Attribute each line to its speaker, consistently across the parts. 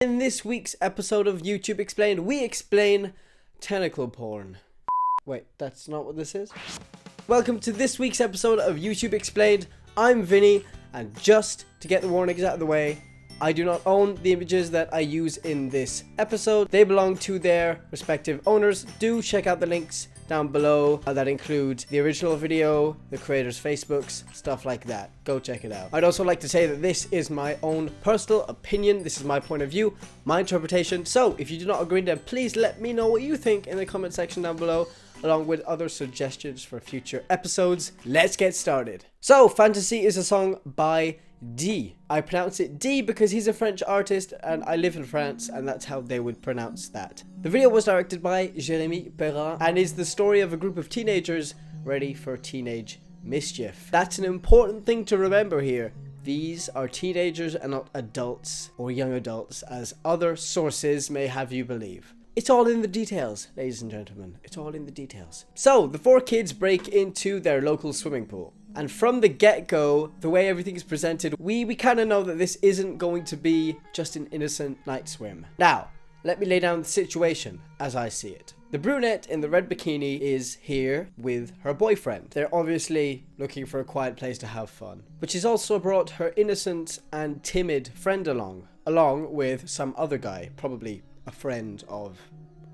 Speaker 1: In this week's episode of YouTube Explained, we explain tentacle porn. Wait, that's not what this is? Welcome to this week's episode of YouTube Explained. I'm Vinny, and just to get the warnings out of the way, I do not own the images that I use in this episode. They belong to their respective owners. Do check out the links down below that include the original video, the creators' Facebooks, stuff like that. Go check it out. I'd also like to say that this is my own personal opinion. This is my point of view, my interpretation. So if you do not agree, then please let me know what you think in the comment section down below, along with other suggestions for future episodes. Let's get started. So Fantasy is a song by DyE. I pronounce it D because he's a French artist and I live in France, and that's how they would pronounce that. The video was directed by Jérémie, Périn, and is the story of a group of teenagers ready for teenage mischief. That's an important thing to remember here. These are teenagers and not adults or young adults, as other sources may have you believe. It's all in the details, ladies and gentlemen. It's all in the details. So, the four kids break into their local swimming pool. And from the get-go, the way everything is presented, we kind of know that this isn't going to be just an innocent night swim. Now, let me lay down the situation as I see it. The brunette in the red bikini is here with her boyfriend. They're obviously looking for a quiet place to have fun. But she's also brought her innocent and timid friend along with some other guy, probably a friend of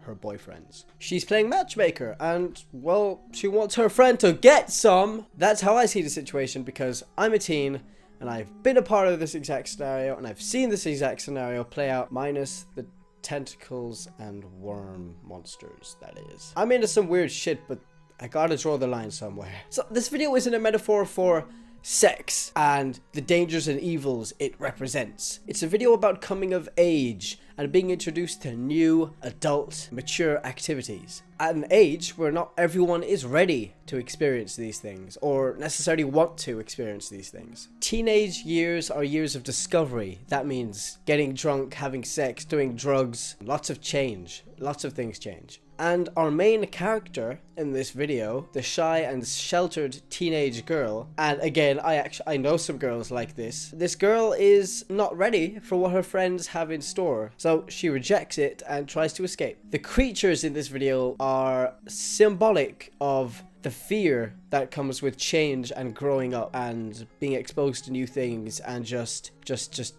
Speaker 1: her boyfriend's. She's playing matchmaker and, well, she wants her friend to get some. That's how I see the situation, because I'm a teen and I've been a part of this exact scenario and I've seen this exact scenario play out, minus the tentacles and worm monsters, that is. I'm into some weird shit, but I gotta draw the line somewhere. So this video isn't a metaphor for sex and the dangers and evils it represents. It's a video about coming of age and being introduced to new, adult, mature activities. At an age where not everyone is ready to experience these things or necessarily want to experience these things. Teenage years are years of discovery. That means getting drunk, having sex, doing drugs, lots of change, lots of things change. And our main character in this video, the shy and sheltered teenage girl, and again, I know some girls like this. This girl is not ready for what her friends have in store, so she rejects it and tries to escape. The creatures in this video are symbolic of the fear that comes with change and growing up and being exposed to new things and just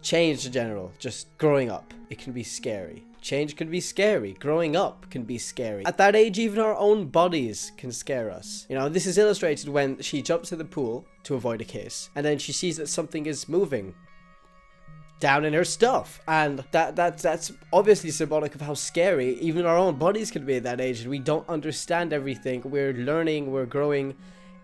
Speaker 1: change in general, just growing up. It can be scary. Change can be scary. Growing up can be scary. At that age, even our own bodies can scare us. You know, this is illustrated when she jumps in the pool to avoid a kiss, and then she sees that something is moving down in her stuff, and that's obviously symbolic of how scary even our own bodies can be at that age, and we don't understand everything. We're learning, we're growing.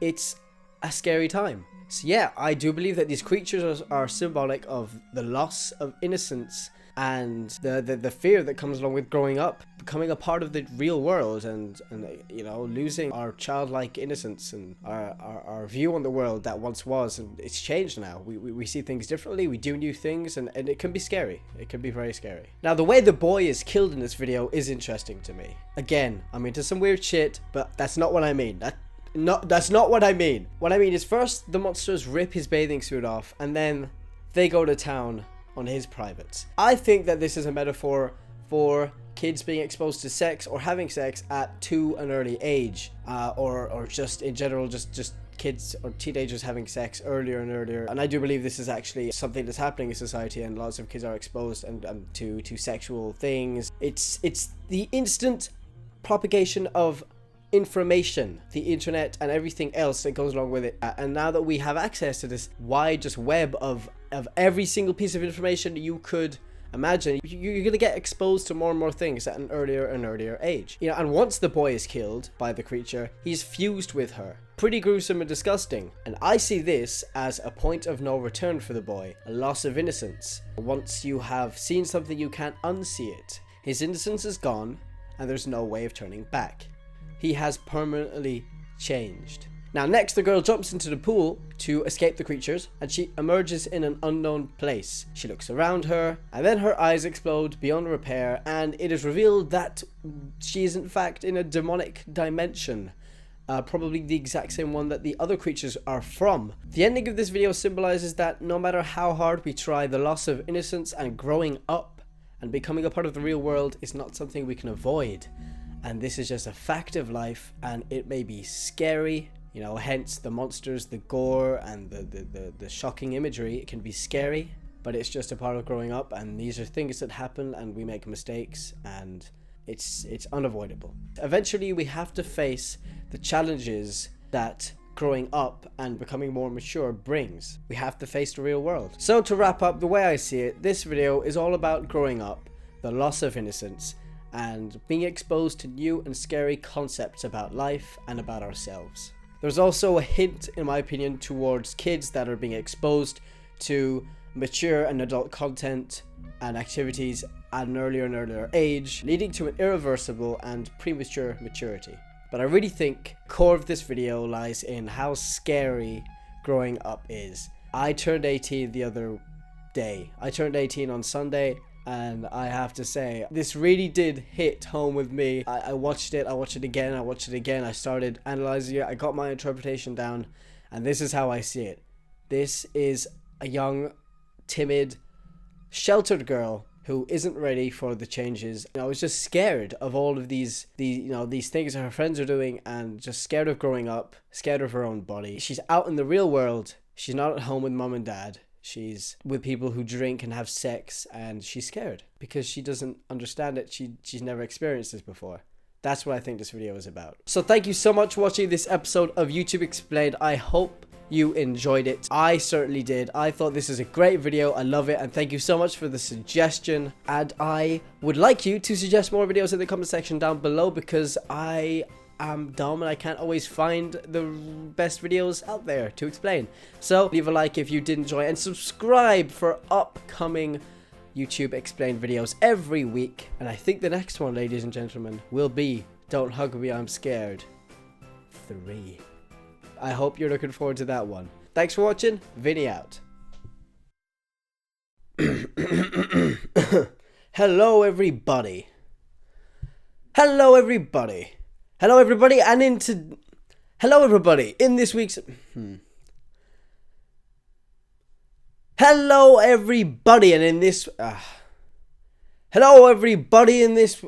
Speaker 1: It's a scary time. So yeah, I do believe that these creatures are symbolic of the loss of innocence and the fear that comes along with growing up, becoming a part of the real world, and you know, losing our childlike innocence and our view on the world that once was. And it's changed now. We see things differently, we do new things, and it can be scary. It can be very scary. Now, the way the boy is killed in this video is interesting to me. Again, I'm into some weird shit, but that's not what I mean. That's not what I mean. What I mean is, first the monsters rip his bathing suit off, and then they go to town on his privates. I think that this is a metaphor for kids being exposed to sex or having sex at too an early age, or just in general, just kids or teenagers having sex earlier and earlier. And I do believe this is actually something that's happening in society, and lots of kids are exposed to sexual things. It's the instant propagation of information, the internet and everything else that goes along with it, and now that we have access to this wide just web of every single piece of information you could imagine, you're gonna get exposed to more and more things at an earlier and earlier age. You know, and once the boy is killed by the creature, he's fused with her. Pretty gruesome and disgusting. And I see this as a point of no return for the boy, a loss of innocence. Once you have seen something, you can't unsee it. His innocence is gone, and there's no way of turning back. He has permanently changed. Now, next, the girl jumps into the pool to escape the creatures, and she emerges in an unknown place. She looks around her, and then her eyes explode beyond repair, and it is revealed that she is in fact in a demonic dimension. Probably the exact same one that the other creatures are from. The ending of this video symbolizes that no matter how hard we try, the loss of innocence and growing up and becoming a part of the real world is not something we can avoid. And this is just a fact of life, and it may be scary, you know, hence the monsters, the gore, and the shocking imagery. It can be scary, but it's just a part of growing up, and these are things that happen, and we make mistakes, and it's unavoidable. Eventually, we have to face the challenges that growing up and becoming more mature brings. We have to face the real world. So to wrap up, the way I see it, this video is all about growing up, the loss of innocence, and being exposed to new and scary concepts about life and about ourselves. There's also a hint, in my opinion, towards kids that are being exposed to mature and adult content and activities at an earlier and earlier age, leading to an irreversible and premature maturity. But I really think the core of this video lies in how scary growing up is. I turned 18 the other day. I turned 18 on Sunday, and I have to say, this really did hit home with me. I watched it again, I started analyzing it, I got my interpretation down, and this is how I see it. This is a young, timid, sheltered girl who isn't ready for the changes. I was just scared of all of these things that her friends are doing, and just scared of growing up, scared of her own body. She's out in the real world. She's not at home with mom and dad. She's with people who drink and have sex, and she's scared because she doesn't understand it. She's never experienced this before. That's what I think this video is about. So thank you so much for watching this episode of YouTube Explained. I hope you enjoyed it. I certainly did. I thought this is a great video. I love it, and thank you so much for the suggestion. And I would like you to suggest more videos in the comment section down below, because I'm dumb and I can't always find the best videos out there to explain. So leave a like if you did enjoy, and subscribe for upcoming YouTube Explained videos every week. And I think the next one, ladies and gentlemen, will be Don't Hug Me, I'm Scared 3. I hope you're looking forward to that one. Thanks for watching. Vinny out. Hello everybody. Hello everybody. Hello everybody, and hello everybody in this week's hello everybody, and in this hello everybody in this